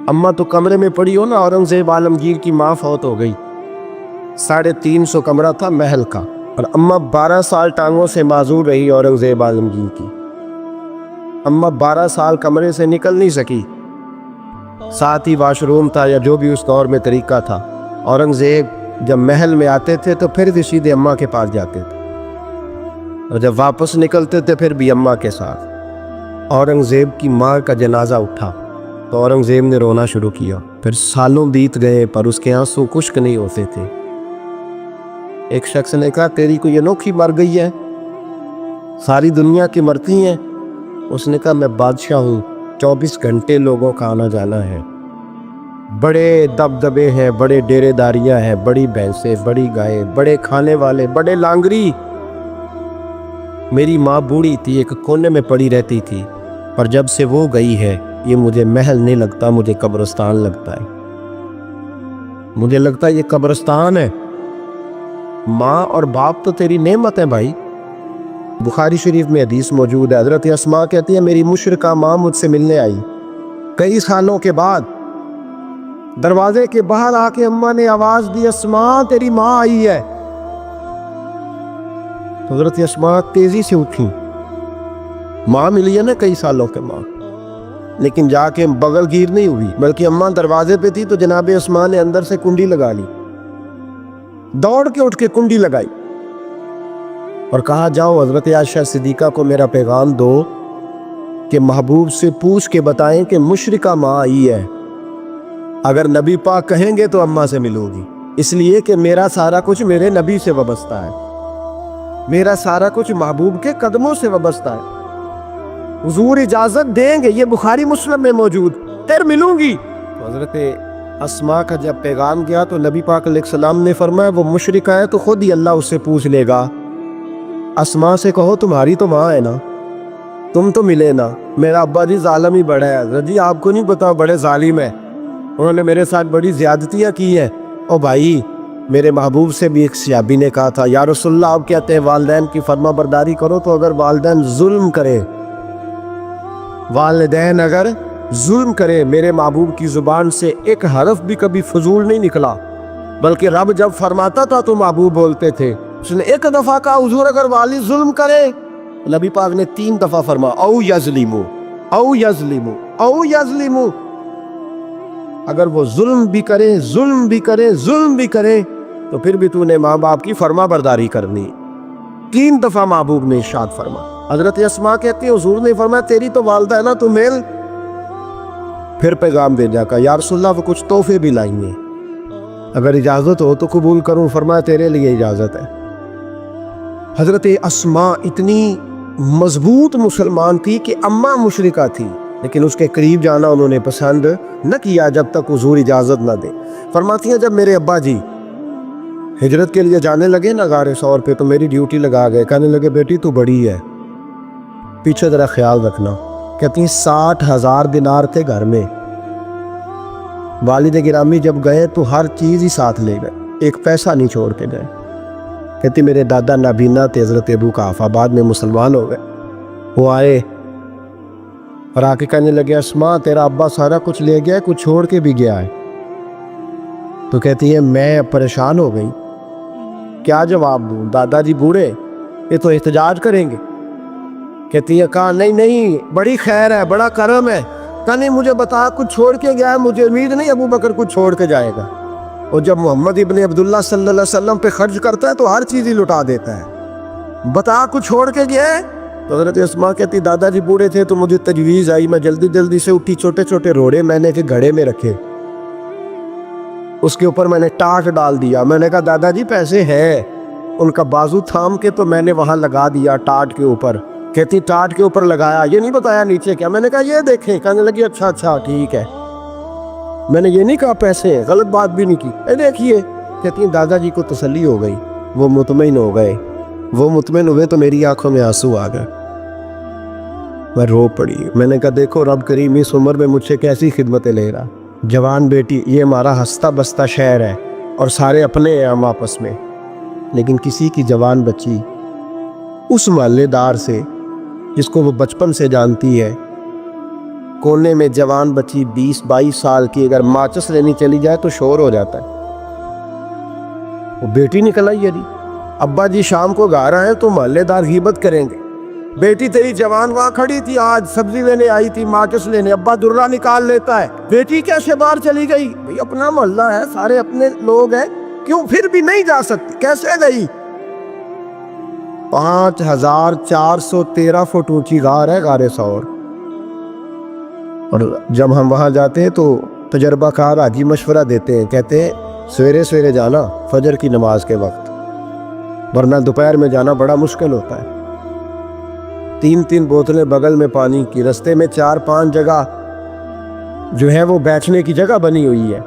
अम्मा तो कमरे में पड़ी हो ना, औरंगजेब आलमगीर की माँ फौत हो गई। 350 कमरा था महल का, और अम्मा 12 साल टांगों से माजूर रही औरंगजेब आलमगीर की। अम्मा 12 साल कमरे से निकल नहीं सकी। साथ ही वाशरूम था या जो भी उस दौर में तरीका था। औरंगजेब जब महल में आते थे तो फिर भी सीधे अम्मा के पास जाते थे, और जब वापस निकलते थे फिर भी अम्मा के साथ। औरंगजेब की माँ का जनाजा उठा तो औरंगजेब ने रोना शुरू किया। फिर सालों बीत गए पर उसके आंसू खुश्क नहीं होते थे। एक शख्स ने कहा, तेरी कोई अनोखी मर गई है, सारी दुनिया की मरती हैं। उसने कहा, मैं बादशाह हूँ, 24 घंटे लोगों का आना जाना है, बड़े दबदबे हैं, बड़े डेरेदारियां हैं, बड़ी भैंसें, बड़ी गायें, बड़े खाने वाले, बड़े लांगरी। मेरी माँ बूढ़ी थी, एक कोने में पड़ी रहती थी, पर जब से वो गई है ये मुझे महल नहीं लगता, मुझे कब्रिस्तान लगता है। मुझे लगता है ये कब्रिस्तान है। माँ और बाप तो तेरी नेमत है भाई। बुखारी शरीफ में हदीस मौजूद है, हजरत अस्मा कहती है, मेरी मुशरिका माँ मुझसे मिलने आई कई सालों के बाद। दरवाजे के बाहर आके अम्मा ने आवाज दी, अस्मा तेरी माँ आई है। तो हजरत अस्मा तेजी से उठी। माँ मिली है ना कई सालों के माँ, लेकिन जाके बगल गिर नहीं हुई, बल्कि अम्मा दरवाजे पे थी तो जनाब अस्मा ने अंदर से कुंडी लगा ली। दौड़ के उठ के कुंडी लगाई और कहा, जाओ हजरत आयशा सिद्दीका को मेरा पैगाम दो कि महबूब से पूछ के बताएं कि मुशरिका माँ आई है। अगर नबी पाक कहेंगे तो अम्मा से मिलूंगी, इसलिए कि मेरा सारा कुछ मेरे नबी से वाबस्ता है, मेरा सारा कुछ महबूब के कदमों से वाबस्ता है। हुजूर इजाजत देंगे, ये बुखारी मुस्लिम में मौजूद, तेरे मिलूंगी। तो हजरत अस्मा का जब पैगाम गया तो नबी पाक अलैहिस्सलाम ने फरमाया, वो मुशरिका है तो खुद ही अल्लाह उससे पूछ लेगा। अस्मा से कहो तुम्हारी तो माँ है ना, तुम तो मिले ना। मेरा अब्बा जी जालिम ही बड़ा है हजरत जी, आपको नहीं पता, बड़े जालिम है, उन्होंने मेरे साथ बड़ी ज्यादतियाँ की हैं। ओ भाई, मेरे महबूब से भी एक सहाबी ने कहा था, या रसूलल्लाह आप कहते हैं वालिदैन की फर्मा बरदारी करो, तो अगर वालिदैन जुल्म करे, वालिदैन अगर जुल्म करे, मेरे महबूब की जुबान से एक हरफ भी कभी फजूल नहीं निकला, बल्कि रब जब फरमाता था तो महबूब बोलते थे। उसने एक दफा कहा, हुजूर अगर वाली जुल्म करे, नबी पाक ने 3 दफा फरमा, औ यज़लिमु, औ यज़लिमु, औ यज़लिमु। अगर वो जुल्म भी करे, जुल्म भी करे, जुल्म भी करे, तो फिर भी तूने माँ बाप की फर्मा बरदारी करनी। 3 दफा महबूब ने इरशाद फरमा। हजरत अस्मा कहती है, हुजूर ने फरमाया, तेरी तो वालदा है ना, तू मिल। फिर पैगाम भेजा का, या रसूलल्लाह वो कुछ तोहफे भी लाएंगे, अगर इजाजत हो तो कबूल करूं। फरमाया, तेरे लिए इजाजत है। हजरत अस्मा इतनी मजबूत मुसलमान थी कि अम्मा मुशरिका थी, लेकिन उसके करीब जाना उन्होंने पसंद न किया जब तक हुजूर इजाजत न दे। फरमाती हैं, जब मेरे अब्बा जी हिजरत के लिए जाने लगे ना गारे सौर पे, तो मेरी ड्यूटी लगा गए। कहने लगे, बेटी तू बड़ी है, पीछे जरा ख्याल रखना। कहती हैं, 60,000 दिनार थे घर में। वालिद गिरामी जब गए तो हर चीज ही साथ ले गए, एक पैसा नहीं छोड़ के गए। कहती मेरे दादा नाबीना थे हजरत अबू काफा, बाद में मुसलमान हो गए। वो आए और आके कहने लगे, अस्मा तेरा अब्बा सारा कुछ ले गया है, कुछ छोड़ के भी गया है। तो कहती है, मैं परेशान हो गई, क्या जवाब दूं, दादाजी बूढ़े, ये तो एहतजाज करेंगे। कहती है, कहा नहीं नहीं, बड़ी खैर है, बड़ा करम है। कहा नहीं, मुझे बता कुछ छोड़ के गया है, मुझे उम्मीद नहीं अबू बकर कुछ छोड़ के जाएगा। और जब मोहम्मद इब्ने अब्दुल्ला सल्लल्लाहु अलैहि वसल्लम पे खर्च करता है तो हर चीज ही लुटा देता है, बता कुछ छोड़ के गया है। तो हजरत अस्मा कहती, दादाजी बूढ़े थे तो मुझे तजवीज़ आई, मैं जल्दी जल्दी से उठी, छोटे छोटे रोड़े मैंने एक घड़े में रखे, उसके ऊपर मैंने टाट डाल दिया। मैंने कहा, दादाजी पैसे हैं। उनका बाजू थाम के तो मैंने वहाँ लगा दिया टाट के ऊपर। कहती, टाट के ऊपर लगाया, ये नहीं बताया नीचे क्या। मैंने कहा, ये देखें। कहने लगी, अच्छा अच्छा ठीक है, मैंने ये नहीं कहा पैसे हैं, गलत बात भी नहीं की, देखिए। कहती हैं, दादाजी को तसल्ली हो गई, वो मुतमईन हो गए। वो मुतमईन हुए तो मेरी आंखों में आंसू आ गए, मैं रो पड़ी। मैंने कहा, देखो रब करीम इस उम्र में मुझसे कैसी खिदमतें ले रहा। जवान बेटी, ये हमारा हंसता बसता शहर है और सारे अपने हैं हम आपस में, लेकिन किसी की जवान बच्ची उस मोहल्लेदार से जिसको वो बचपन से जानती है, कोने में जवान बच्ची 20-22 साल की अगर माचिस लेनी चली जाए तो शोर हो जाता है। वो बेटी निकल आई यदि अब्बा जी शाम को घर आए तो मोहल्लेदार गीबत करेंगे, बेटी तेरी जवान वहां खड़ी थी, आज सब्जी लेने आई थी, माचिस लेने, अब्बा दुर्रा निकाल लेता है, बेटी कैसे बाहर चली गई? भाई अपना मोहल्ला है, सारे अपने लोग हैं, क्यों फिर भी नहीं जा सकती, कैसे गई? 5413 फुट ऊंची गार है, गारे सौर। और जब हम वहां जाते हैं तो तजर्बाकार हाजी मशवरा देते हैं, कहते हैं सवेरे सवेरे जाना फजर की नमाज के वक्त, वरना दोपहर में जाना बड़ा मुश्किल होता है। 3-3 बोतलें बगल में पानी की, रास्ते में 4-5 जगह जो है वो बैठने की जगह बनी हुई है,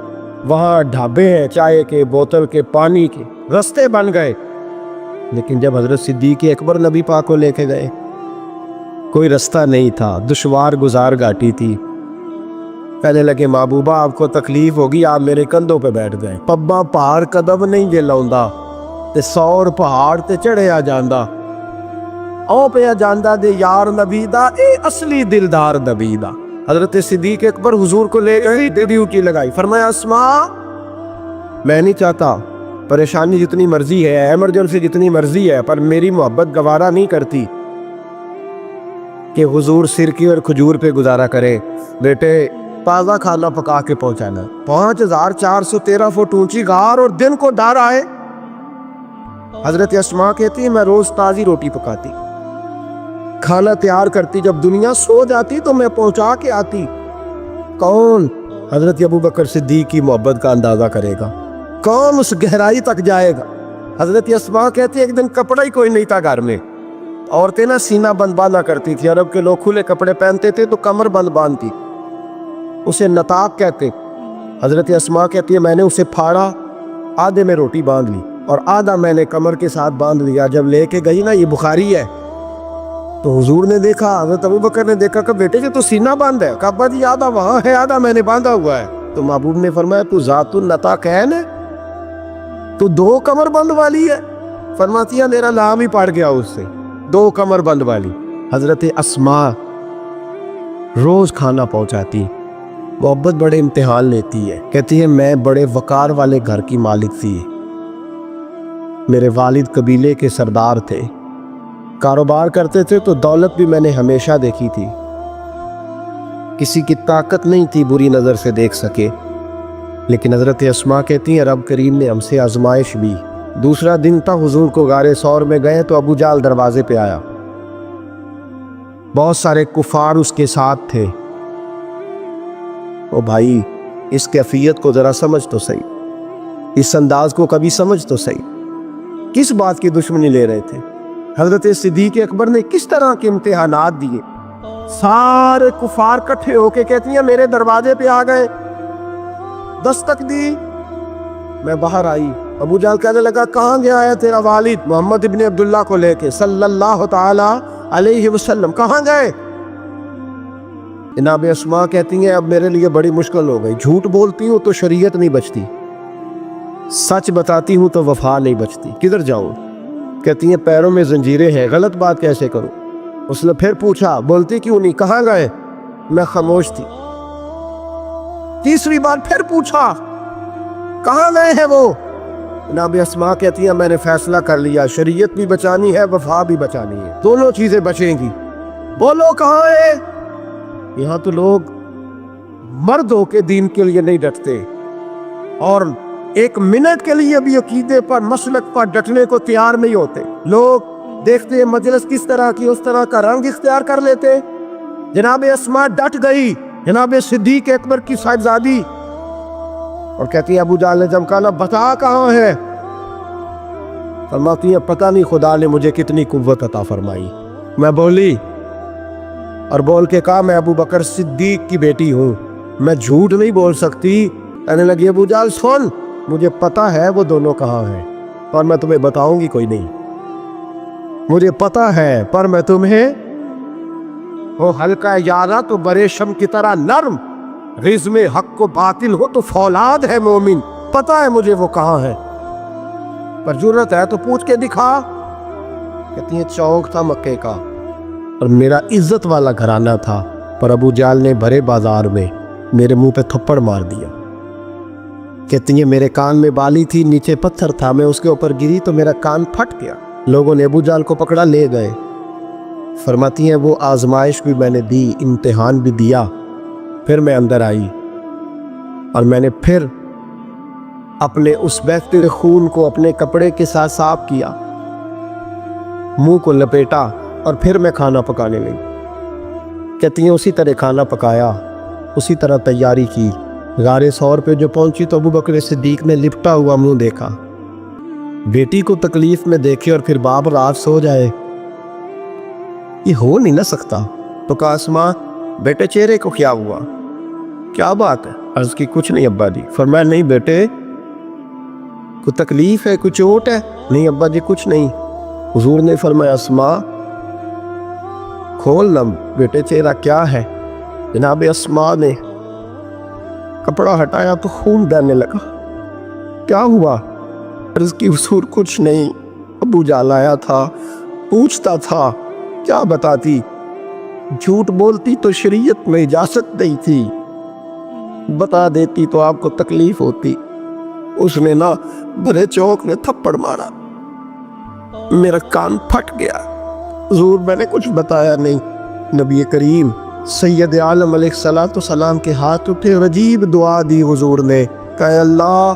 वहाँ ढाबे हैं चाय के, बोतल के, पानी के, रास्ते बन गए। लेकिन जब हजरत सिद्दीक अकबर नबी पाक को लेके गए, कोई रास्ता नहीं था, दुश्वार गुजार घाटी थी। कहने लगे महबूबा आपको तकलीफ होगी, आप मेरे कंधों पे बैठ गए। पब्बा पहाड़ कदम नहीं जे लाउंदा ते 100 पहाड़ ते चढ़िया जांदा, ओ पिया जांदा दे यार नबी दा, ए असली दिलदार नबी दा। हजरत सिद्दीक अकबर हुजूर को ले गई, ड्यूटी लगाई, फरमाया अस्मा मैं नहीं चाहता, परेशानी जितनी मर्जी है, इमरजेंसी जितनी मर्जी है, पर मेरी मोहब्बत गवारा नहीं करती कि हुजूर सिरकी और खजूर पे गुजारा करे। बेटे ताज़ा खाना पका के पहुंचाना। 5413 फुट ऊंची गार और दिन को डर आए। हजरत अस्मा कहती मैं रोज ताज़ी रोटी पकाती, खाना तैयार करती, जब दुनिया सो जाती तो मैं पहुंचा के आती। कौन हजरत अबू बकर सिद्दीक की मोहब्बत का अंदाजा करेगा, कौन उस गहराई तक जाएगा। हजरत अस्मा कहती एक दिन कपड़ा ही कोई नहीं था घर में, औरतें ना सीना बंद बांधा करती थी, अरब के लोग खुले कपड़े पहनते थे तो कमर बंद बांधती, उसे नताक कहते। हजरत अस्मा कहती है मैंने उसे फाड़ा, आधे में रोटी बांध ली और आधा मैंने कमर के साथ बांध लिया। जब लेके गई ना, ये बुखारी है, तो हुजूर ने देखा, हजरत अबू बकर ने देखा कि बेटे तो सीना बांध है, कहा जी आधा वहां है, आधा मैंने बांधा हुआ है। तो महबूब ने फरमाया तू जातुन नताक है ना, तू 2 कमर बंद वाली है। फरमाती है मेरा नाम ही पड़ गया उससे, 2 कमर बंद वाली। हजरत अस्मा रोज खाना पहुंचाती, मोहब्बत बड़े इम्तिहान लेती है। कहती है मैं बड़े वकार वाले घर की मालिक थी, मेरे वालिद कबीले के सरदार थे, कारोबार करते थे तो दौलत भी मैंने हमेशा देखी थी, किसी की ताकत नहीं थी बुरी नज़र से देख सके। लेकिन हज़रत अस्मा कहती हैं रब करीम ने हमसे आजमाइश भी। दूसरा दिन था, हुजूर को गारे सौर में गए तो अबू जाल दरवाजे पे आया, बहुत सारे कुफार उसके साथ थे। ओ भाई इस कैफियत को ज़रा समझ तो सही, इस अंदाज को कभी समझ तो सही, किस बात की दुश्मनी ले रहे थे। हजरत सिद्दीक अकबर ने किस तरह के इम्तिहानात दिए। सारे कुफार इकट्ठे होके कहती हैं मेरे दरवाजे पे आ गए, दस्तक दी, मैं बाहर आई। अबू जाल कहने लगा कहाँ गया है तेरा वालिद मोहम्मद इब्न अब्दुल्ला को लेके सल्लल्लाहु ताला अलैहि वसल्लम, कहाँ गए? जनाब अस्मा कहती हैं अब मेरे लिए बड़ी मुश्किल हो गई, झूठ बोलती हूँ तो शरीयत नहीं बचती, सच बताती हूँ तो वफा नहीं बचती, किधर जाऊँ? कहती हैं पैरों में जंजीरें हैं, गलत बात कैसे करूँ? उसने फिर पूछा बोलती क्यों नहीं, कहाँ गए? मैं खामोश थी। तीसरी बार फिर पूछा कहाँ गए हैं वो? जनाब अस्मा कहती है मैंने फैसला कर लिया, शरीयत भी बचानी है, वफा भी बचानी है, दोनों चीजें बचेंगी। बोलो कहाँ है? यहाँ तो लोग मर्द होके दीन के लिए नहीं डटते और एक मिनट के लिए भी अकीदे पर मसलक पर डटने को तैयार नहीं होते। लोग देखते हैं मजलिस किस तरह की, उस तरह का रंग इख्तियार कर लेते। जनाब अस्मा डट गई, जनाब सिद्दीक अकबर की साहिबजादी, और कहती है अबू जाल ने चमकाना बता कहाँ है? फरमाती है पता नहीं खुदा ने मुझे कितनी कुव्वत अता फरमाई। मैं बोली और बोल के कहा मैं अबू बकर सिद्दीक की बेटी हूँ, मैं झूठ नहीं बोल सकती। कहने लगी अबू जाल सुन, मुझे पता है वो दोनों कहाँ हैं और मैं तुम्हें बताऊंगी कोई नहीं, मुझे पता है पर मैं तुम्हें वो हल्का यारा तो बरेशम की तरह नरम, रिज़्म हक को बातिल हो तो फौलाद है मोमिन, पता है मुझे वो कहाँ है, पर जरूरत है तो पूछ के दिखा। कहती है चौक था मक्के का और मेरा इज्जत वाला घराना था, पर अबू जाल ने भरे बाजार में मेरे मुंह पे थप्पड़ मार दिया। कहती है मेरे कान में बाली थी, नीचे पत्थर था, मैं उसके ऊपर गिरी तो मेरा कान फट गया। लोगों ने अबू जाल को पकड़ा ले गए। फरमाती हैं वो आजमाइश भी मैंने दी, इम्तिहान भी दिया, फिर मैं अंदर आई और मैंने फिर अपने उस बहते खून को अपने कपड़े के साथ साफ किया, मुंह को लपेटा और फिर मैं खाना पकाने लगी। कहती हैं उसी तरह खाना पकाया, उसी तरह तैयारी की। गारे सौर पे जो पहुंची तो अबू बकर सिद्दीक ने लिपटा हुआ मुंह देखा। बेटी को तकलीफ में देखे और फिर बाप रात सो जाए, ये हो नहीं ना सकता। तो कहा अस्मा बेटे चेहरे को क्या हुआ, क्या बात है? अर्ज की कुछ नहीं अब्बा जी। फरमाया नहीं बेटे कोई तकलीफ है, कोई चोट है? नहीं अब्बा जी कुछ नहीं। हुजूर ने फरमाया अस्मा खोल ना बेटे चेहरा क्या है। जनाब अस्मा ने कपड़ा हटाया तो खून बहने लगा। क्या हुआ? अर्ज की हुजूर कुछ नहीं, अबू जाल आया था, पूछता था क्या बताती, झूठ बोलती तो शरीयत में इजाजत नहीं थी, बता देती तो आपको तकलीफ होती। उसने ना भरे चौक में थप्पड़ मारा, मेरा कान फट गया। हुजूर मैंने कुछ बताया नहीं। नबी करीम सैयद आलम अलैहिस्सलातु सलाम के हाथ उठे और अजीब दुआ दी हुजूर ने। कहा अल्लाह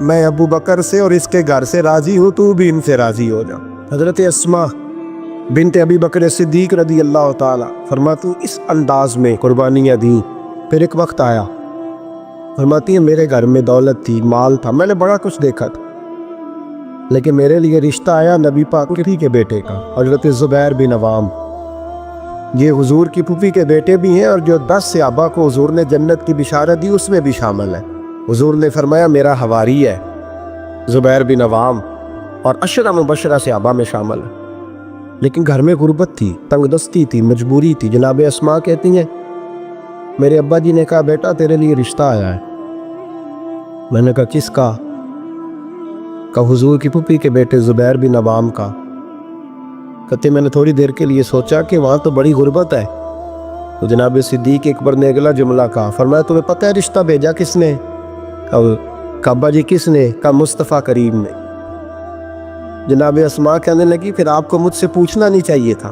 मैं अबू बकर से और इसके घर से राजी हूँ, तू भी इनसे राजी हो जा। हजरत अस्मा बिनते अबी बकर सिद्दीक रदी अल्लाह ताला फरमाती इस अंदाज में कुर्बानियाँ दी। फिर एक वक्त आया, फरमाती है मेरे घर में दौलत थी, माल था, मैंने बड़ा कुछ देखा था, लेकिन मेरे लिए रिश्ता आया नबी पाक के बेटे का, हजरत ज़ुबैर बिन अवाम। ये हुजूर की फूफी के बेटे भी हैं और जो 10 सहाबा को हुजूर ने जन्नत की बिशारत दी उसमें भी शामिल है। हुजूर ने फरमाया मेरा हवारी है ज़ुबैर बिन अवाम और अशरा मुबशरा सहाबा में शामिल है। लेकिन घर में गुर्बत थी, तंगदस्ती थी, मजबूरी थी। जनाब अस्मा कहती हैं मेरे अब्बा जी ने कहा बेटा तेरे लिए रिश्ता आया है। मैंने कहा किसका? का हुजूर की पुप्पी के बेटे ज़ुबैर बिन अवाम का। कहते मैंने थोड़ी देर के लिए सोचा कि वहाँ तो बड़ी गुर्बत है। तो जनाब सिद्दीक अकबर ने अगला जुमला कहा, फरमाया तुम्हें पता है रिश्ता भेजा किसने? कहा अब्बा जी किसने? कहा मुस्तफ़ा करीम ने। जनाब अस्मा कहने लगी फिर आपको मुझसे पूछना नहीं चाहिए था,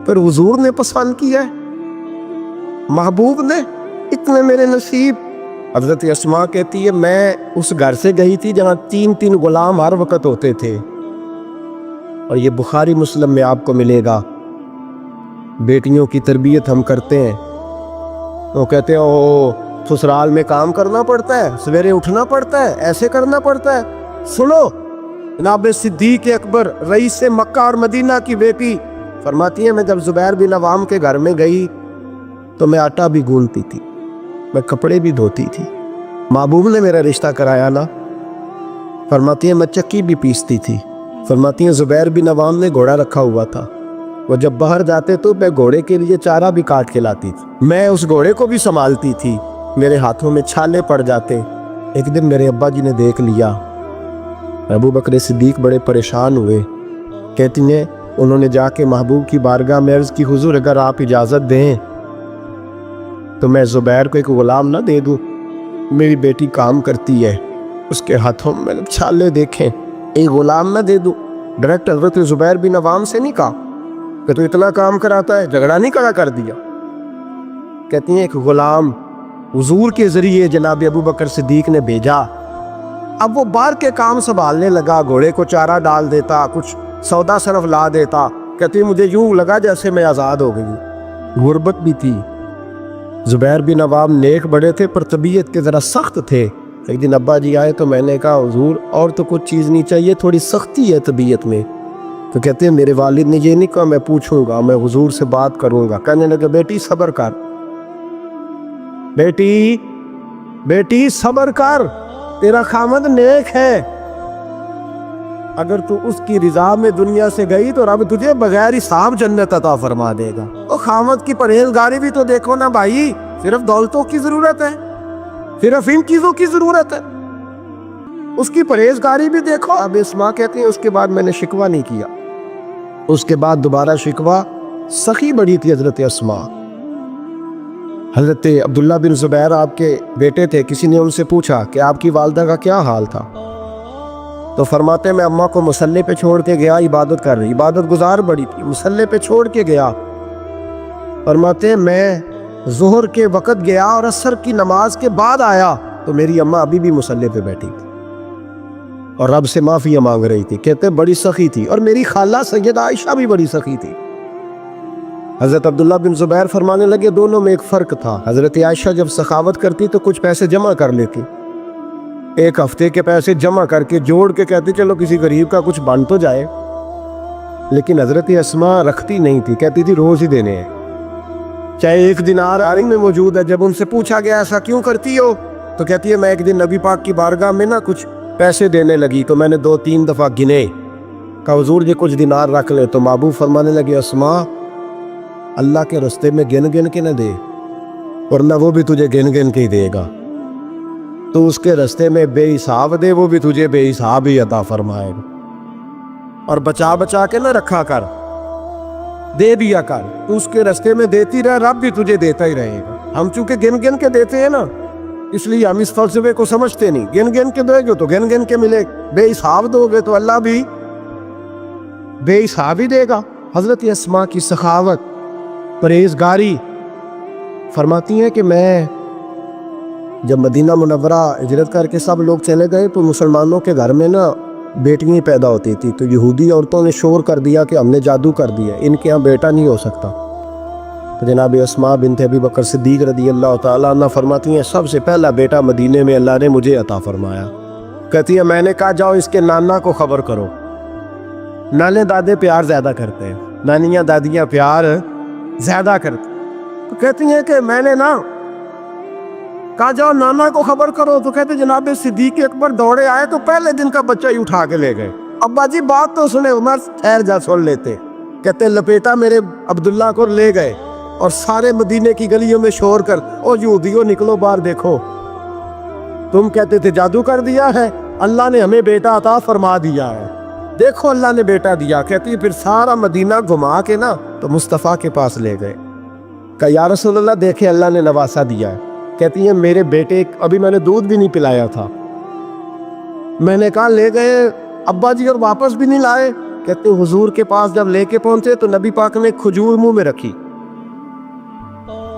पर हुजूर ने पसंद किया है, महबूब ने, इतने मेरे नसीब। हजरत अस्मा कहती है मैं उस घर से गई थी जहाँ 3-3 गुलाम हर वक्त होते थे, और ये बुखारी मुस्लिम में आपको मिलेगा। बेटियों की तरबियत हम करते हैं तो कहते हैं ओ ससुराल में काम करना पड़ता है, सवेरे उठना पड़ता है, ऐसे करना पड़ता है। सुनो जनाब सिद्दीक अकबर रईस मक्का और मदीना की बेटी फरमाती है मैं जब ज़ुबैर बिन अवाम के घर में गई तो मैं आटा भी गूंथती थी, मैं कपड़े भी धोती थी। महबूब ने मेरा रिश्ता कराया ना। फरमाती है मैं चक्की भी पीसती थी। फरमाती है ज़ुबैर बिन अवाम ने घोड़ा रखा हुआ था, वो जब बाहर जाते तो मैं घोड़े के लिए चारा भी काट के लाती थी, मैं उस घोड़े को भी संभालती थी, मेरे हाथों में छाले पड़ जाते। एक दिन मेरे अब्बा जी ने देख लिया। अबू बकर सिद्दीक बड़े परेशान हुए। कहती हैं उन्होंने जाके महबूब की बारगाह में अर्ज़ की हुजूर अगर आप इजाज़त दें तो मैं ज़ुबैर को एक गुलाम ना दे दूँ, मेरी बेटी काम करती है, उसके हाथों में मैंने छाले देखे, एक गुलाम ना दे दूँ। डायरेक्ट हज़रत ज़ुबैर बिन अवाम से नहीं कहा कि तू इतना काम कराता है, झगड़ा नहीं खड़ा कर दिया। कहती हैं एक गुलाम हुजूर के ज़रिए जनाब अबू बकर सिद्दीक ने भेजा। अब वो बाहर के काम संभालने लगा, घोड़े को चारा डाल देता, कुछ सौदा सरफ ला देता। कहती मुझे यूँ लगा जैसे मैं आज़ाद हो गई। गुर्बत भी थी। ज़ुबैर बिन अवाम नेक बड़े थे पर तबीयत के ज़रा सख्त थे। एक दिन अब्बा जी आए तो मैंने कहा हुजूर और तो कुछ चीज़ नहीं चाहिए, थोड़ी सख्ती है तबीयत में। तो कहते हैं मेरे वालिद ने ये नहीं कहा मैं पूछूंगा, मैं हुजूर से बात करूंगा। कहने लगे बेटी सब्र कर, बेटी बेटी सब्र कर, तेरा खामद नेक है, अगर तू उसकी रिजा में दुनिया से गई तो रब तुझे बगैर हिसाब जन्नत अता फरमा देगा। और खामद की परहेजगारी भी तो देखो ना भाई, सिर्फ दौलतों की जरूरत है, सिर्फ इन चीजों की जरूरत है, उसकी परहेजगारी भी देखो। अब इस्मा कहती है उसके बाद मैंने शिकवा नहीं किया। उसके बाद दोबारा शिकवा, सखी बड़ी थी हजरत अस्मा, حضرت عبداللہ بن زبیر آپ کے بیٹے تھے. کسی نے ان سے پوچھا کہ آپ کی والدہ کا کیا حال تھا؟ تو فرماتے میں اماں کو مصلے پہ چھوڑ کے گیا, عبادت کر رہی, عبادت گزار بڑی تھی, مصلے پہ چھوڑ کے گیا. فرماتے میں ظہر کے وقت گیا اور عصر کی نماز کے بعد آیا تو میری اماں ابھی بھی مصلے پہ بیٹھی تھی اور رب سے معافی مانگ رہی تھی. کہتے بڑی سخی تھی. اور میری خالہ سیدہ عائشہ بھی بڑی سخی تھی. حضرت عبداللہ بن زبیر فرمانے لگے دونوں میں ایک فرق تھا. حضرت عائشہ جب سخاوت کرتی تو کچھ پیسے جمع کر لیتی, ایک ہفتے کے پیسے جمع کر کے جوڑ کے کہتی چلو کسی غریب کا کچھ بن تو جائے. لیکن حضرت اسماء رکھتی نہیں تھی, کہتی تھی روز ہی دینے ہیں, چاہے ایک دینار آرنگ میں موجود ہے. جب ان سے پوچھا گیا ایسا کیوں کرتی ہو تو کہتی ہے میں ایک دن نبی پاک کی بارگاہ میں نا کچھ پیسے دینے لگی تو میں نے 2-3 دفعہ گنے, کہا حضور جی کچھ دینار رکھ لے. تو محبوب فرمانے لگے اسماء اللہ کے رستے میں گن گن کے نہ دے, ورنہ وہ بھی تجھے گن گن کے ہی دے گا. تو اس کے رستے میں بے حساب دے, وہ بھی تجھے بے حساب ہی عطا فرمائے گا. اور بچا بچا کے نہ رکھا کر, دے دیا کر. تو اس کے رستے میں دیتی رہ, رب بھی تجھے دیتا ہی رہے گا. ہم چونکہ گن گن کے دیتے ہیں نا, اس لیے ہم اس فلسفے کو سمجھتے نہیں. گن گن کے دو گے تو گن گن کے ملے, بے حساب دو گے تو اللہ بھی بے حساب ہی دے گا. حضرت اسماء کی سخاوت, پرہیزگاری. فرماتی ہیں کہ میں جب مدینہ منورہ ہجرت کر کے سب لوگ چلے گئے تو مسلمانوں کے گھر میں نا بیٹیاں پیدا ہوتی تھی. تو یہودی عورتوں نے شور کر دیا کہ ہم نے جادو کر دیا, ان کے ہاں بیٹا نہیں ہو سکتا. تو جناب اسماء بنت ابی بکر صدیق رضی اللہ تعالیٰ عنہ فرماتی ہیں سب سے پہلا بیٹا مدینے میں اللہ نے مجھے عطا فرمایا. کہتی ہے میں نے کہا جاؤ اس کے نانا کو خبر کرو. نانے دادے پیار زیادہ کرتے ہیں, نانیاں دادیاں پیار زیادہ کرتے. تو کہتی ہیں کہ میں نے نا کہا جاؤ نانا کو خبر کرو. تو کہتے جناب صدیق اکبر دوڑے آئے تو پہلے دن کا بچہ ہی اٹھا کے لے گئے. ابا جی بات تو سنے, عمر ٹھہر جا سن لیتے. کہتے لپیٹا میرے عبداللہ کو لے گئے اور سارے مدینے کی گلیوں میں شور کر او یہودیوں نکلو باہر دیکھو, تم کہتے تھے جادو کر دیا ہے, اللہ نے ہمیں بیٹا عطا فرما دیا ہے, دیکھو اللہ نے بیٹا دیا. کہتی پھر سارا مدینہ گھما کے نا تو مصطفیٰ کے پاس لے گئے. کہا یا رسول اللہ دیکھے اللہ نے نواسا دیا ہے. کہتی ہیں میرے بیٹے ابھی میں نے دودھ بھی نہیں پلایا تھا, میں نے کہا لے گئے ابا جی اور واپس بھی نہیں لائے. کہتے حضور کے پاس جب لے کے پہنچے تو نبی پاک نے کھجور منہ میں رکھی,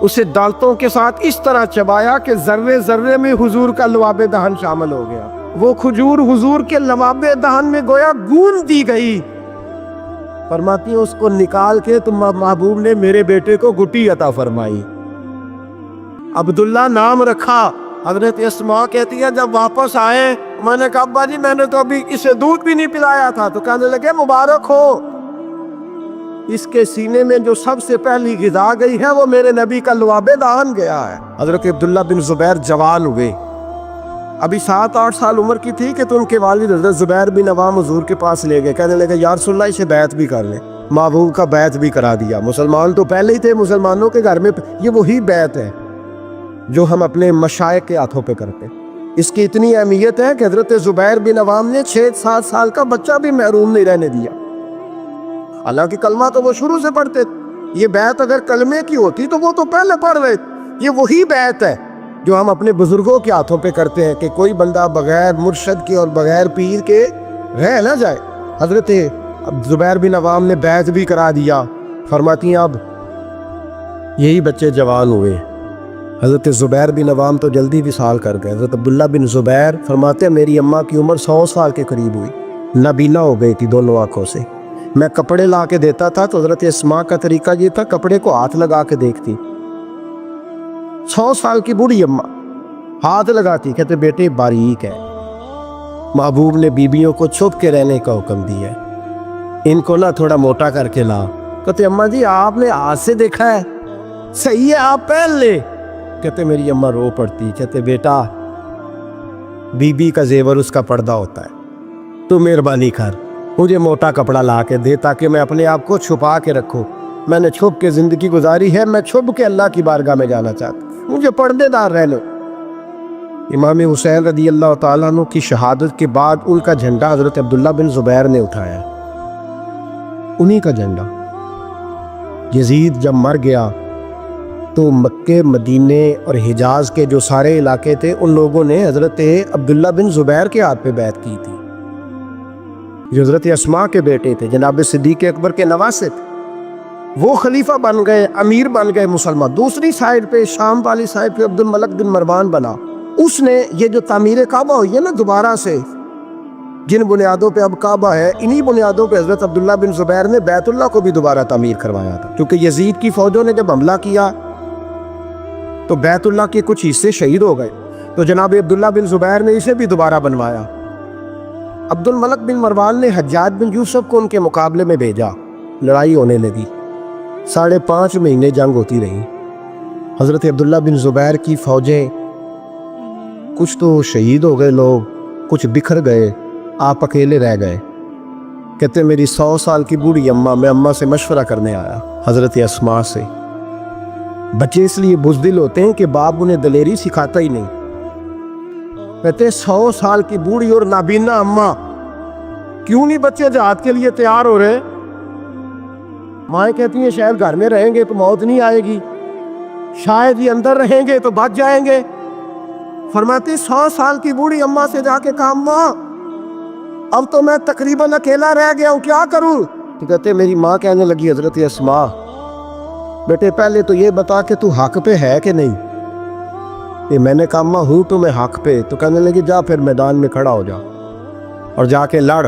اسے دانتوں کے ساتھ اس طرح چبایا کہ ذرے ذرے میں حضور کا لعاب دہن شامل ہو گیا. وہ کھجور حضور کے لعاب دہن میں گویا گون دی گئی. فرماتی ہیں اس کو نکال کے تو محبوب نے میرے بیٹے کو گٹی عطا فرمائی, عبداللہ نام رکھا. حضرت اسماء کہتی ہے جب واپس آئے میں نے کہا ابا جی میں نے تو ابھی اسے دودھ بھی نہیں پلایا تھا. تو کہنے لگے مبارک ہو, اس کے سینے میں جو سب سے پہلی غذا گئی ہے وہ میرے نبی کا لعاب دہن گیا ہے. حضرت عبداللہ بن زبیر جوان ہوئے, ابھی 7-8 سال عمر کی تھی کہ تو ان کے والد حضرت زبیر بن عوام حضور کے پاس لے گئے. کہنے لگے یا رسول اللہ اسے بیعت بھی کر لیں. محبوب کا بیعت بھی کرا دیا. مسلمان تو پہلے ہی تھے, مسلمانوں کے گھر میں یہ وہی بیعت ہے جو ہم اپنے مشائخ کے ہاتھوں پہ کرتے. اس کی اتنی اہمیت ہے کہ حضرت زبیر بن عوام نے 6-7 سال کا بچہ بھی محروم نہیں رہنے دیا. حالانکہ کلمہ تو وہ شروع سے پڑھتے. یہ بیعت اگر کلمے کی ہوتی تو وہ تو پہلے پڑھ رہے. یہ وہی بیعت ہے جو ہم اپنے بزرگوں کے ہاتھوں پہ کرتے ہیں کہ کوئی بندہ بغیر مرشد کے اور بغیر پیر کے رہ نہ جائے. حضرت زبیر بن عوام نے بیعت بھی کرا دیا. فرماتی ہیں اب یہی بچے جوان ہوئے. حضرت زبیر بن عوام تو جلدی وصال کر گئے. حضرت عبداللہ بن زبیر فرماتے ہیں میری اماں کی عمر 100 سال کے قریب ہوئی, نابینا ہو گئی تھی دونوں آنکھوں سے. میں کپڑے لا کے دیتا تھا تو حضرت اسماء کا طریقہ یہ تھا کپڑے کو ہاتھ لگا کے دیکھتی. 100 سال کی بوڑھی اماں ہاتھ لگاتی, کہتے بیٹے باریک ہے. محبوب نے بیبیوں کو چھپ کے رہنے کا حکم دیا ہے, ان کو نہ تھوڑا موٹا کر کے لا. کہتے اماں جی آپ نے ہاتھ سے دیکھا ہے, صحیح ہے آپ پہن لے. کہتے میری اماں رو پڑتی. کہتے بیٹا بی بی کا زیور اس کا پردہ ہوتا ہے, تو مہربانی کر مجھے موٹا کپڑا لا کے دے تاکہ میں اپنے آپ کو چھپا کے رکھوں. میں نے چھپ کے زندگی گزاری ہے, میں چھپ کے اللہ کی بارگاہ میں جانا چاہتا ہوں, مجھے پردے دار رہنے. امام حسین رضی اللہ تعالیٰ عنہ کی شہادت کے بعد ان کا جھنڈا حضرت عبداللہ بن زبیر نے اٹھایا, انہی کا جھنڈا. یزید جب مر گیا تو مکے مدینے اور حجاز کے جو سارے علاقے تھے ان لوگوں نے حضرت عبداللہ بن زبیر کے ہاتھ پہ بیعت کی تھی، جو حضرت اسماء کے بیٹے تھے، جناب صدیق اکبر کے نواسے تھے۔ وہ خلیفہ بن گئے، امیر بن گئے مسلمان۔ دوسری سائڈ پہ شام والی سائڈ پہ عبد الملک بن مروان بنا۔ اس نے یہ جو تعمیر کعبہ ہوئی ہے نا دوبارہ سے، جن بنیادوں پہ اب کعبہ ہے، انہی بنیادوں پہ حضرت عبداللہ بن زبیر نے بیت اللہ کو بھی دوبارہ تعمیر کروایا تھا، کیونکہ یزید کی فوجوں نے جب حملہ کیا تو بیت اللہ کے کچھ حصے شہید ہو گئے، تو جناب عبداللہ بن زبیر نے اسے بھی دوبارہ بنوایا۔ عبد الملک بن مروان نے حجاج بن یوسف کو ان کے مقابلے میں بھیجا، لڑائی ہونے لگی، 5.5 مہینے جنگ ہوتی رہی۔ حضرت عبداللہ بن زبیر کی فوجیں کچھ تو شہید ہو گئے، لوگ کچھ بکھر گئے، آپ اکیلے رہ گئے۔ کہتے میری 100 سال کی بوڑھی اماں، میں اماں سے مشورہ کرنے آیا، حضرت اسماء سے۔ بچے اس لیے بزدل ہوتے ہیں کہ باپ انہیں دلیری سکھاتا ہی نہیں۔ کہتے 100 سال کی بوڑھی اور نابینا اماں، کیوں نہیں بچے جہاد کے لیے تیار ہو رہے؟ مائیں کہتی ہیں شاید گھر میں رہیں گے تو موت نہیں آئے گی، شاید یہ اندر رہیں گے تو بچ جائیں گے۔ فرماتی 100 سال کی بوڑھی اماں سے جا کے کہا اماں اب تو میں تقریباً اکیلا رہ گیا ہوں، کیا کروں؟ تو کہتے میری ماں کہنے لگی حضرت اسماء بیٹے پہلے تو یہ بتا کہ تو حق پہ ہے کہ نہیں؟ کہ میں نے کہا اماں ہوں تو میں حق پہ۔ تو کہنے لگی جا پھر میدان میں کھڑا ہو جا اور جا کے لڑ،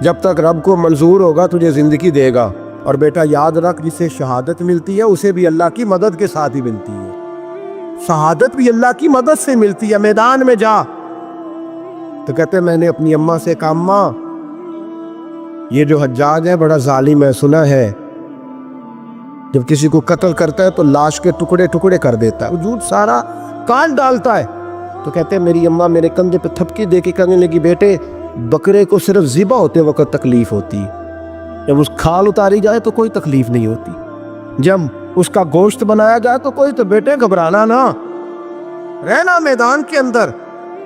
جب تک رب کو منظور ہوگا تجھے زندگی دے گا، اور بیٹا یاد رکھ جسے شہادت ملتی ہے اسے بھی اللہ کی مدد کے ساتھ ہی ملتی ہے، شہادت بھی اللہ کی مدد سے ملتی ہے، میدان میں جا۔ تو کہتے میں نے اپنی اماں سے کہا اماں یہ جو حجاج ہے بڑا ظالم ہے، سنا ہے جب کسی کو قتل کرتا ہے تو لاش کے ٹکڑے ٹکڑے کر دیتا ہے، وجود سارا کاٹ ڈالتا ہے۔ تو کہتے میری اماں میرے کندھے پہ تھپکی دے کے کہنے لگی بیٹے بکرے کو صرف ذبح ہوتے وقت تکلیف ہوتی، جب اس کھال اتاری جائے تو کوئی تکلیف نہیں ہوتی، جب اس کا گوشت بنایا جائے تو کوئی، تو بیٹے گھبرانا نہ، رہنا میدان کے اندر،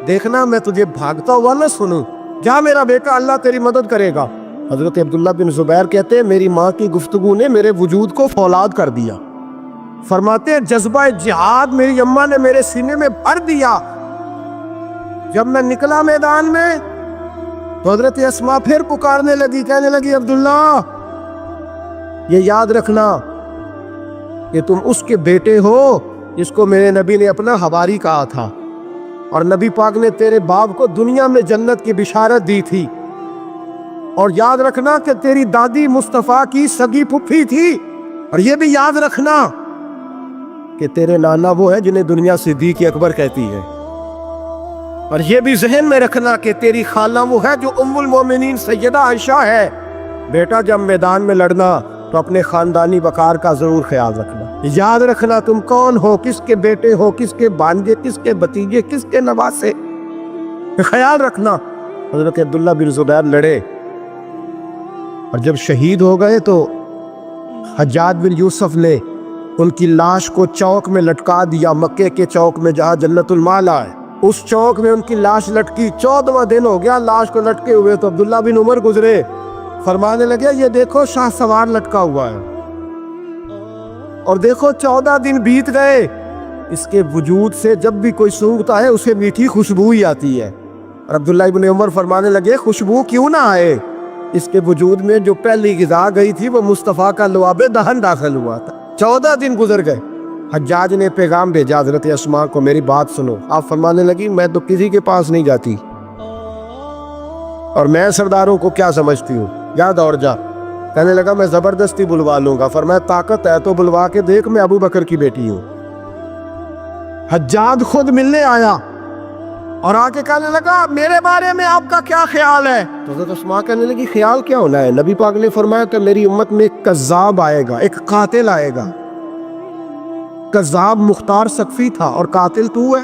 دیکھنا میں تجھے بھاگتا ہوا نہ سنوں، جا میرا بیٹا اللہ تیری مدد کرے گا۔ حضرت عبداللہ بن زبیر کہتے ہیں میری ماں کی گفتگو نے میرے وجود کو فولاد کر دیا۔ فرماتے ہیں جذبہ جہاد میری اماں نے میرے سینے میں بھر دیا۔ جب میں نکلا میدان میں تو حضرت اسماء پھر پکارنے لگی، کہنے لگی عبداللہ یہ یاد رکھنا کہ تم اس کے بیٹے ہو جس کو میرے نبی نے اپنا حواری کہا تھا، اور نبی پاک نے تیرے باپ کو دنیا میں جنت کی بشارت دی تھی، اور یاد رکھنا کہ تیری دادی مصطفیٰ کی سگی پھپھی تھی، اور یہ بھی یاد رکھنا کہ تیرے نانا وہ ہے جنہیں دنیا صدیق اکبر کہتی ہے، اور یہ بھی ذہن میں رکھنا کہ تیری خالہ وہ ہے جو ام المومنین سیدہ عائشہ ہے۔ بیٹا جب میدان میں لڑنا تو اپنے خاندانی وقار کا ضرور خیال رکھنا، یاد رکھنا تم کون ہو، کس کے بیٹے ہو، کس کے بھانجے، کس کے بھتیجے، کس کے نواسے، خیال رکھنا۔ حضرت عبداللہ بن زبیر لڑے اور جب شہید ہو گئے تو حجاج بن یوسف نے ان کی لاش کو چوک میں لٹکا دیا، مکے کے چوک میں جہاں جنت المالا ہے، اس چوک میں ان کی لاش لٹکی۔ 14واں دن ہو گیا لاش کو لٹکے ہوئے، تو عبداللہ بن عمر گزرے، فرمانے لگے یہ دیکھو شاہ سوار لٹکا ہوا ہے، اور دیکھو 14 دن بیت گئے، اس کے وجود سے جب بھی کوئی سونگتا ہے اسے میٹھی خوشبو ہی آتی ہے۔ اور عبداللہ بن عمر فرمانے لگے خوشبو کیوں نہ آئے، اس کے وجود میں جو پہلی غذا گئی تھی وہ مصطفیٰ کا لعاب دہن داخل ہوا تھا۔ 14 دن گزر گئے، حجاج نے پیغام بھیجا حضرت اسماء کو میری بات سنو۔ آپ فرمانے لگی میں تو کسی کے پاس نہیں جاتی، اور میں سرداروں کو کیا سمجھتی ہوں، جا دوڑ جا۔ کہنے لگا میں زبردستی بلوا لوں گا۔ فرمایا طاقت ہے تو بلوا کے دیکھ، میں ابو بکر کی بیٹی ہوں۔ حجاج خود ملنے آیا اور آ کے کہنے لگا میرے بارے میں آپ کا کیا خیال ہے؟ تو حضرت اسماء کہنے لگی خیال کیا ہونا ہے، نبی پاک نے فرمایا کہ میری امت میں ایک کذاب آئے گا، ایک قاتل آئے گا۔ کذاب مختار سقفی تھا اور قاتل تو ہے۔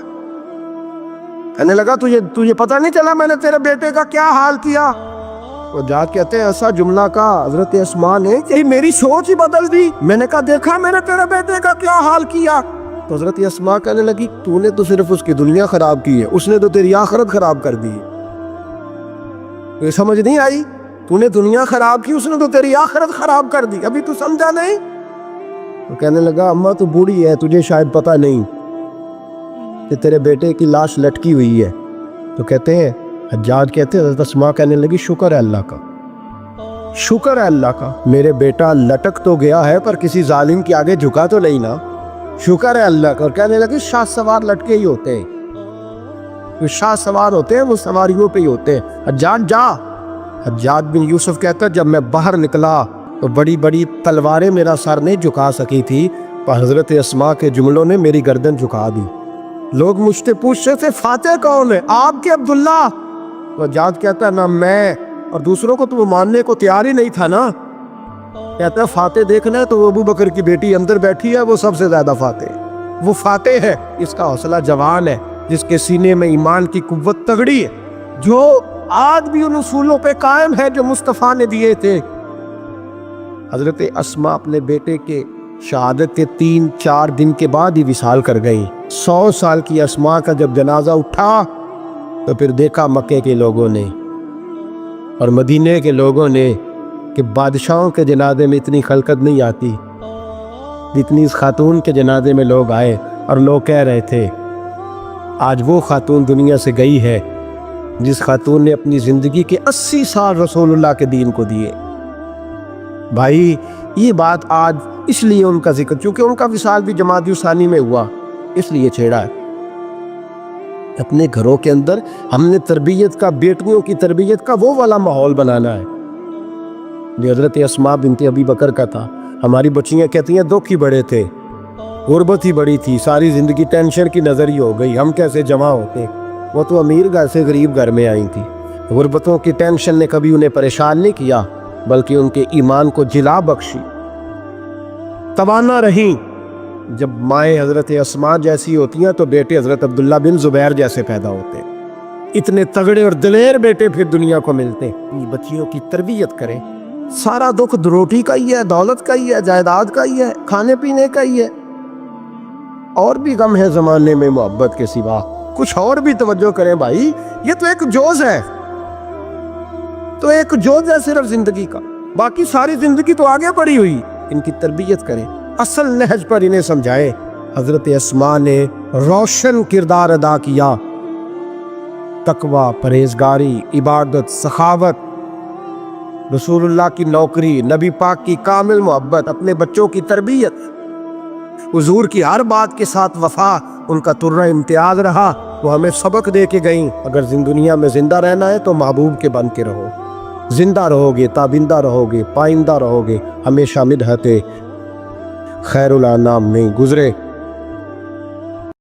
کہنے لگا تجھے پتہ نہیں چلا میں نے تیرے بیٹے کا کیا حال کیا؟ وہ جا کہتے ہیں ایسا جملہ کا حضرت اسماء نے کہ میری سوچ ہی بدل دی۔ میں نے کہا دیکھا میں نے تیرے بیٹے کا کیا حال کیا؟ تو حضرت اسماء کہنے لگی تو نے تو صرف اس کی دنیا خراب کی ہے، اس نے تو تیری آخرت خراب کر دی ہے۔ یہ سمجھ نہیں آئی؟ تو نے دنیا خراب کی، اس نے تو تیری آخرت خراب کر دی، ابھی تو سمجھا نہیں؟ تو کہنے لگا اماں تو بوڑھی ہے, تجھے شاید پتہ نہیں کہ تیرے بیٹے کی لاش لٹکی ہوئی ہے. تو کہتے ہیں حجاج کہتے ہیں حضرت اسماء کہنے لگی شکر ہے اللہ کا, شکر ہے اللہ کا, میرے بیٹا لٹک تو گیا ہے پر کسی ظالم کے آگے جھکا تو نہیں نا, شکر ہے اللہ کا. اور کہنے لگے شاہ سوار لٹکے ہی ہوتے ہیں, جو شاہ سوار ہوتے ہیں وہ سواریوں پہ ہی ہوتے ہیں. حجاج جا. حجاج بن یوسف کہتا ہے جب میں باہر نکلا تو بڑی بڑی تلواریں میرا سر نہیں جھکا سکی تھی, پر حضرت اسماء کے جملوں نے میری گردن جھکا دی. لوگ مجھ سے پوچھ رہے تھے فاتح کون ہے, آپ کے عبداللہ. تو حجاج کہتا ہے نہ میں, اور دوسروں کو تو وہ ماننے کو تیار ہی نہیں تھا نا. کہتا ہے فاتح دیکھنا ہے تو وہ ابو بکر کی بیٹی اندر بیٹھی ہے, وہ سب سے زیادہ فاتح, وہ فاتح ہے, اس کا حوصلہ جوان ہے, جس کے سینے میں ایمان کی قوت تگڑی ہے, جو آج بھی ان اصولوں پہ قائم ہے جو مصطفیٰ نے دیے تھے. حضرت اسماء اپنے بیٹے کے شہادت کے 3-4 دن کے بعد ہی وصال کر گئی. 100 سال کی اسماء کا جب جنازہ اٹھا تو پھر دیکھا مکے کے لوگوں نے اور مدینے کے لوگوں نے کہ بادشاہوں کے جنازے میں اتنی خلقت نہیں آتی جتنی اس خاتون کے جنازے میں لوگ آئے, اور لوگ کہہ رہے تھے آج وہ خاتون دنیا سے گئی ہے جس خاتون نے اپنی زندگی کے 80 سال رسول اللہ کے دین کو دیے. بھائی یہ بات آج اس لیے ان کا ذکر, چونکہ ان کا وصال بھی جمادی الثانی میں ہوا, اس لیے چھیڑا ہے. اپنے گھروں کے اندر ہم نے تربیت کا, بیٹیوں کی تربیت کا وہ والا ماحول بنانا ہے جو حضرت اسماء بنت ابی بکر کا تھا. ہماری بچیاں کہتی ہیں دکھ ہی بڑے تھے, غربت ہی بڑی تھی, ساری زندگی ٹینشن کی نظر ہی ہو گئی, ہم کیسے جمع ہوتے. وہ تو امیر گھر سے غریب گھر میں آئی تھی. غربتوں کی ٹینشن نے کبھی انہیں پریشان نہیں کیا, بلکہ ان کے ایمان کو جلا بخشی. توانا رہیں. جب مائیں حضرت اسماء جیسی ہوتی ہیں تو بیٹے حضرت عبداللہ بن زبیر جیسے پیدا ہوتے ہیں. اتنے تگڑے اور دلیر بیٹے پھر دنیا کو ملتے ہیں. بچیوں کی تربیت کریں. سارا دکھ روٹی کا ہی ہے, دولت کا ہی ہے, جائیداد کا ہی ہے, کھانے پینے کا ہی ہے. اور بھی غم ہے زمانے میں محبت کے سوا, کچھ اور بھی توجہ کریں بھائی. یہ تو ایک جوز ہے, تو ایک جوز ہے صرف زندگی کا, باقی ساری زندگی تو آگے پڑی ہوئی. ان کی تربیت کریں, اصل نہج پر انہیں سمجھائیں. حضرت اسماء نے روشن کردار ادا کیا. تقوی, پرہیزگاری, عبادت, سخاوت, رسول اللہ کی نوکری, نبی پاک کی کامل محبت, اپنے بچوں کی تربیت, حضور کی ہر بات کے ساتھ وفا ان کا ترہ امتیاز رہا. وہ ہمیں سبق دے کے گئیں اگر دنیا میں زندہ رہنا ہے تو محبوب کے بن کے رہو. زندہ رہو گے, تابندہ رہو گے, پائندہ رہو گے, ہمیشہ مدحت خیر الانام میں گزرے.